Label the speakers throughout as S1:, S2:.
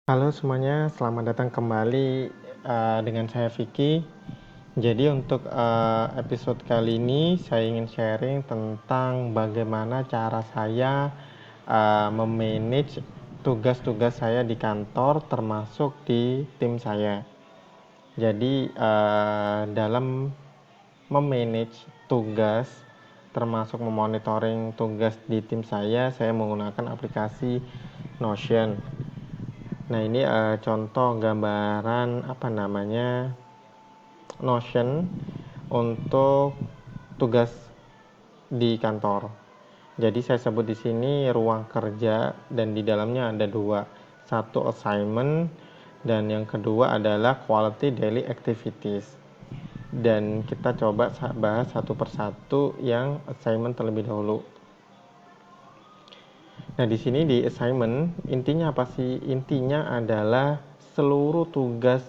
S1: Halo semuanya, selamat datang kembali dengan saya Vicky. Jadi untuk episode kali ini saya ingin sharing tentang bagaimana cara saya memanage tugas-tugas saya di kantor termasuk di tim saya. Jadi dalam memanage tugas termasuk memonitoring tugas di tim saya menggunakan aplikasi Notion. Nah ini contoh gambaran Notion untuk tugas di kantor. Jadi saya sebut di sini ruang kerja dan di dalamnya ada dua, satu assignment dan yang kedua adalah quality daily activities. Dan kita coba bahas satu persatu yang assignment terlebih dahulu. Nah, di sini di assignment intinya apa sih? Intinya adalah seluruh tugas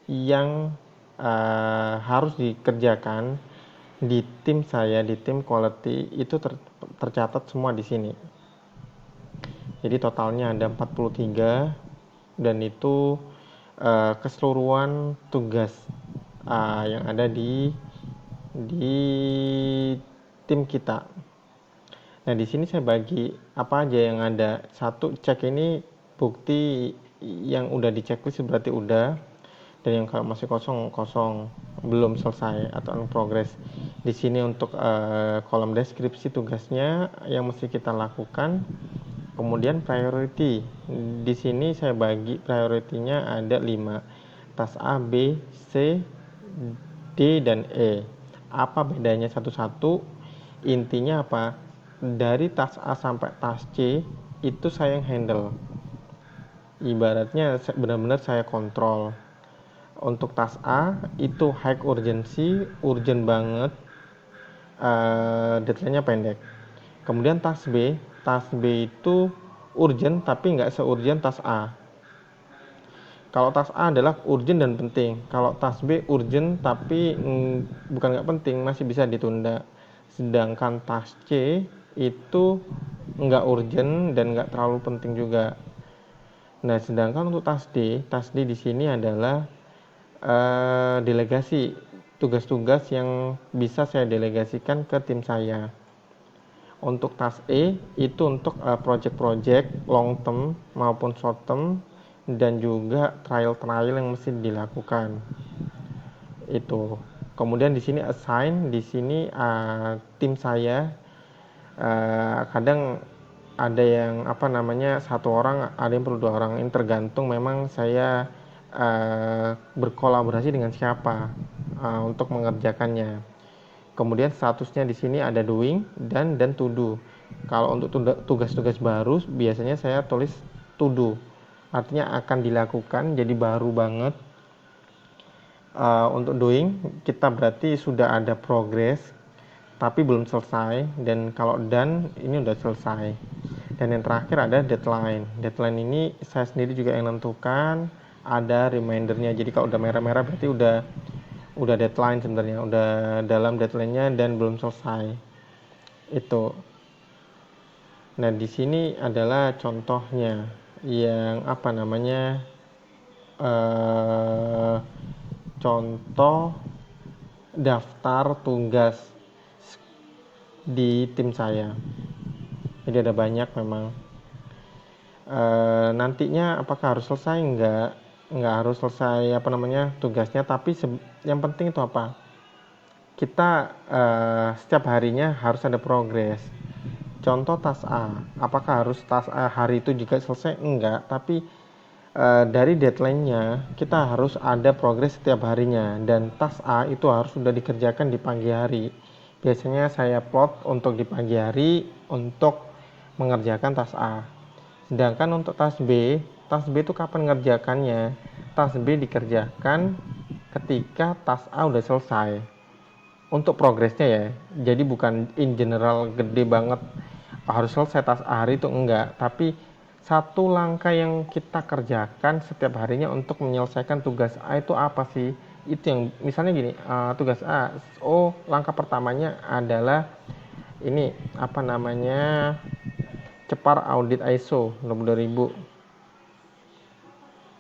S1: yang harus dikerjakan di tim saya, di tim quality itu tercatat semua di sini. Jadi totalnya ada 43 dan itu keseluruhan tugas yang ada di tim kita. Nah, di sini saya bagi apa aja yang ada. Satu, cek ini bukti yang udah di checklist berarti udah. Dan yang kalau masih kosong, kosong, belum selesai atau in progress. Di sini untuk kolom deskripsi tugasnya yang mesti kita lakukan. Kemudian priority. Di sini saya bagi priority-nya ada 5. Tas A, B, C, D, dan E. Apa bedanya satu-satu? Intinya apa? Dari tas A sampai tas C itu saya yang handle. Ibaratnya benar-benar saya kontrol. Untuk tas A itu high urgency, urgent banget, deadline-nya pendek. Kemudian tas B itu urgent tapi nggak seurgent tas A. Kalau tas A adalah urgent dan penting. Kalau tas B urgent tapi bukan nggak penting, masih bisa ditunda. Sedangkan tas C itu nggak urgent dan nggak terlalu penting juga. Nah, sedangkan untuk tas D di sini adalah delegasi, tugas-tugas yang bisa saya delegasikan ke tim saya. Untuk tas E itu untuk project-project long term maupun short term dan juga trial-trial yang mesti dilakukan. Itu. Kemudian di sini assign, di sini tim saya kadang ada yang satu orang, ada yang perlu 2 orang. Ini tergantung memang saya berkolaborasi dengan siapa untuk mengerjakannya. Kemudian statusnya di sini ada doing dan to do. Kalau untuk tugas-tugas baru biasanya saya tulis to do. Artinya akan dilakukan, jadi baru banget. Untuk doing kita berarti sudah ada progress tapi belum selesai, dan kalau done ini udah selesai. Dan yang terakhir ada deadline. Deadline ini saya sendiri juga yang menentukan, ada remindernya. Jadi kalau udah merah-merah berarti udah deadline sebenarnya, udah dalam deadline-nya dan belum selesai. Itu. Nah, di sini adalah contohnya yang eh contoh daftar tugas di tim saya. Jadi ada banyak memang. Nantinya apakah harus selesai? Nggak harus selesai tugasnya, tapi yang penting itu apa? Kita setiap harinya harus ada progres. Contoh tas A, apakah harus tas A hari itu juga selesai? Enggak, tapi dari deadline-nya kita harus ada progres setiap harinya, dan tas A itu harus sudah dikerjakan di pagi hari. Biasanya saya plot untuk di pagi hari untuk mengerjakan tas A. Sedangkan untuk tas B itu kapan ngerjakannya? Tas B dikerjakan ketika tas A udah selesai. Untuk progresnya ya. Jadi bukan in general gede banget harus selesai tas A hari itu, enggak, tapi satu langkah yang kita kerjakan setiap harinya untuk menyelesaikan tugas A itu apa sih? Itu yang misalnya gini, tugas A, langkah pertamanya adalah ini cepar audit ISO nomor 2000.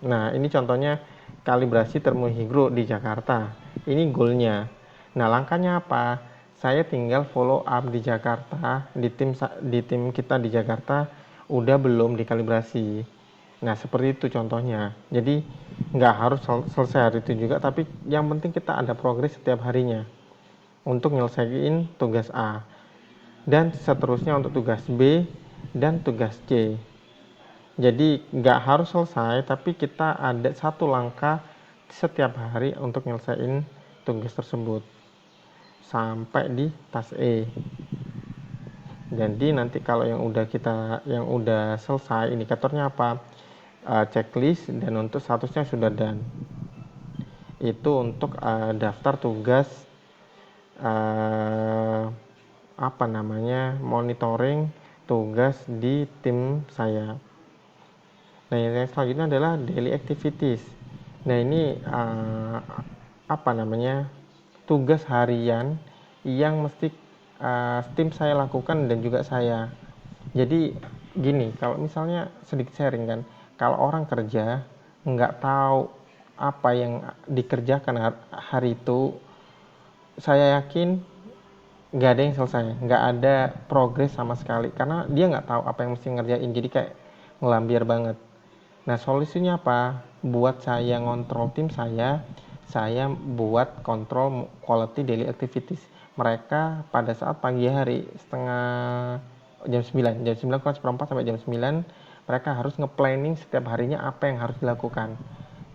S1: Nah, ini contohnya kalibrasi termohigro di Jakarta. Ini goalnya. Nah, langkahnya apa? Saya tinggal follow up di Jakarta, di tim kita di Jakarta udah belum dikalibrasi. Nah, seperti itu contohnya. Jadi, nggak harus selesai hari itu juga, tapi yang penting kita ada progres setiap harinya untuk nyelesain tugas A. Dan seterusnya untuk tugas B dan tugas C. Jadi nggak harus selesai, tapi kita ada satu langkah setiap hari untuk nyelesain tugas tersebut sampai di tas E. Jadi nanti kalau yang udah selesai, indikatornya apa? Checklist, dan untuk statusnya sudah done. Itu untuk daftar tugas uh, apa namanya monitoring tugas di tim saya. Nah, yang selanjutnya adalah daily activities. Nah, ini apa namanya tugas harian yang mesti tim saya lakukan dan juga saya. Jadi gini, kalau misalnya sedikit sharing kan, kalau orang kerja nggak tahu apa yang dikerjakan hari itu, saya yakin nggak ada yang selesai, nggak ada progres sama sekali, karena dia nggak tahu apa yang mesti ngerjain, jadi kayak ngelambir banget. Nah, solusinya apa? Buat saya ngontrol tim saya buat kontrol quality daily activities. Mereka pada saat pagi hari jam 9 kurang seperempat sampai jam 9, mereka harus nge-planning setiap harinya apa yang harus dilakukan.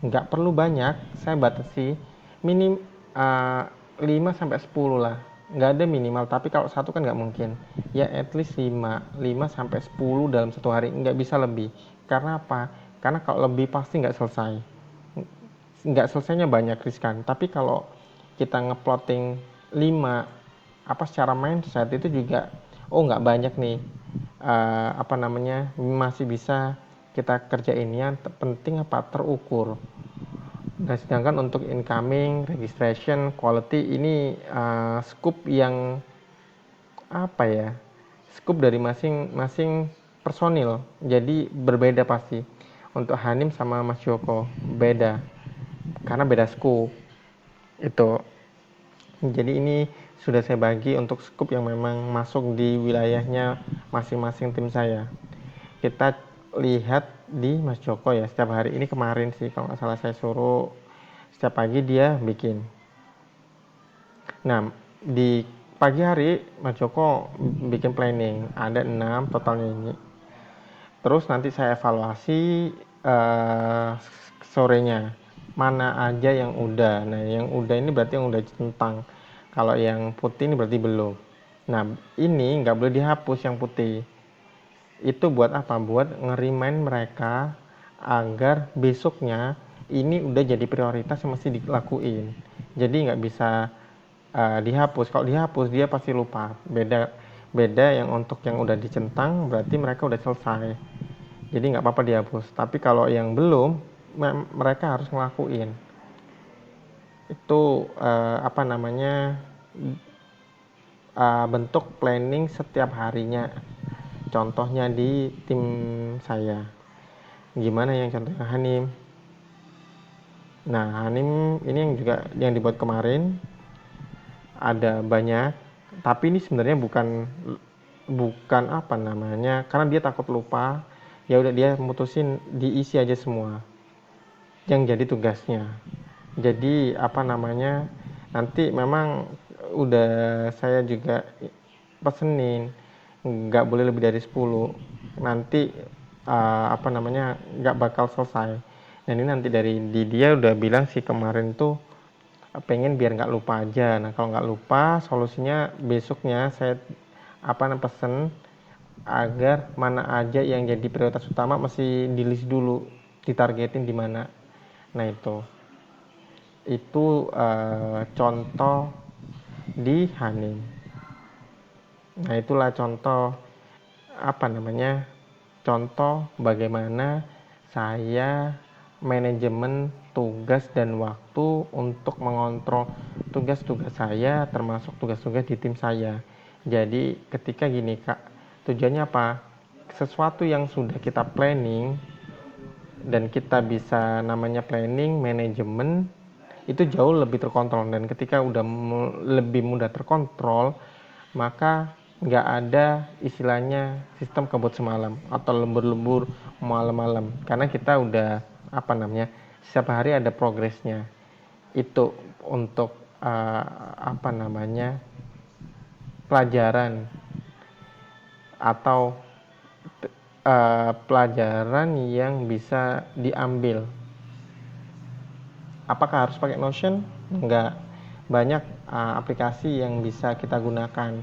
S1: Nggak perlu banyak, saya batasi minim 5 sampai 10 lah. Nggak ada minimal, tapi kalau satu kan nggak mungkin. Ya at least 5 sampai 10 dalam satu hari, nggak bisa lebih. Karena apa? Karena kalau lebih pasti nggak selesai. Nggak selesainya banyak riskan. Tapi kalau kita ngeplotting 5, apa secara mindset itu juga, oh nggak banyak nih, apa namanya, masih bisa kita kerjain. Yang penting apa? Terukur. Nah, sedangkan untuk incoming, registration, quality ini scope yang apa ya? Scope dari masing-masing personil. Jadi berbeda pasti. Untuk Hanim sama Mas Joko beda karena beda scope. Itu. Jadi ini sudah saya bagi untuk scope yang memang masuk di wilayahnya masing-masing tim saya. Kita lihat di Mas Joko ya, setiap hari ini kemarin sih kalau nggak salah saya suruh setiap pagi dia bikin. Nah, di pagi hari Mas Joko bikin planning, ada 6 totalnya ini. Terus nanti saya evaluasi sorenya, mana aja yang udah. Nah, yang udah ini berarti yang udah centang. Kalau yang putih ini berarti belum. Nah, ini nggak boleh dihapus yang putih. Itu buat apa? Buat ngerimain mereka agar besoknya ini udah jadi prioritas yang mesti dilakuin. Jadi nggak bisa dihapus. Kalau dihapus dia pasti lupa. Beda yang untuk yang udah dicentang berarti mereka udah selesai. Jadi nggak apa-apa dihapus. Tapi kalau yang belum, mereka harus ngelakuin. Itu apa namanya bentuk planning setiap harinya. Contohnya di tim saya. Gimana yang contohnya Hanim? Nah, Hanim ini yang juga yang dibuat kemarin ada banyak, tapi ini sebenarnya bukan apa namanya, karena dia takut lupa. Ya udah dia mutusin diisi aja semua yang jadi tugasnya. Jadi apa namanya, nanti memang udah saya juga pesenin nggak boleh lebih dari 10, nanti apa namanya nggak bakal selesai. Dan ini nanti di dia udah bilang sih kemarin tuh pengen biar nggak lupa aja. Nah, kalau nggak lupa, solusinya besoknya saya pesen agar mana aja yang jadi prioritas utama mesti di list dulu, ditargetin di mana. Nah, itu contoh di Hanim. Nah, itulah contoh apa namanya, contoh bagaimana saya manajemen tugas dan waktu untuk mengontrol tugas-tugas saya, termasuk tugas-tugas di tim saya. Jadi ketika gini Kak, tujuannya apa? Sesuatu yang sudah kita planning dan kita bisa namanya planning, manajemen, itu jauh lebih terkontrol. Dan ketika udah lebih mudah terkontrol, maka nggak ada istilahnya sistem kebut semalam atau lembur-lembur malam-malam, karena kita udah setiap hari ada progresnya. Itu untuk pelajaran atau pelajaran yang bisa diambil. Apakah harus pakai Notion? Enggak. Banyak aplikasi yang bisa kita gunakan.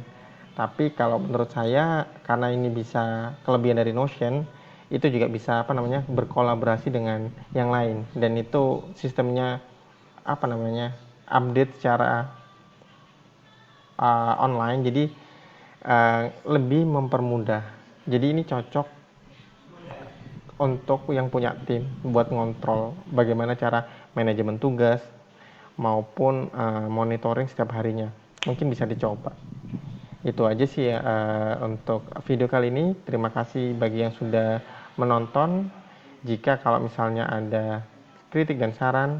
S1: Tapi kalau menurut saya, karena ini bisa kelebihan dari Notion, itu juga bisa berkolaborasi dengan yang lain, dan itu sistemnya update secara online, jadi lebih mempermudah. Jadi ini cocok untuk yang punya tim buat ngontrol bagaimana cara manajemen tugas maupun monitoring setiap harinya. Mungkin bisa dicoba. Itu aja sih ya untuk video kali ini. Terima kasih bagi yang sudah menonton. Jika kalau misalnya ada kritik dan saran,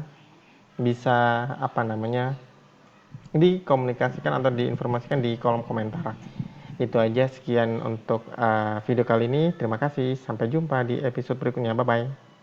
S1: bisa dikomunikasikan atau diinformasikan di kolom komentar. Itu aja, sekian untuk video kali ini. Terima kasih, sampai jumpa di episode berikutnya. Bye bye.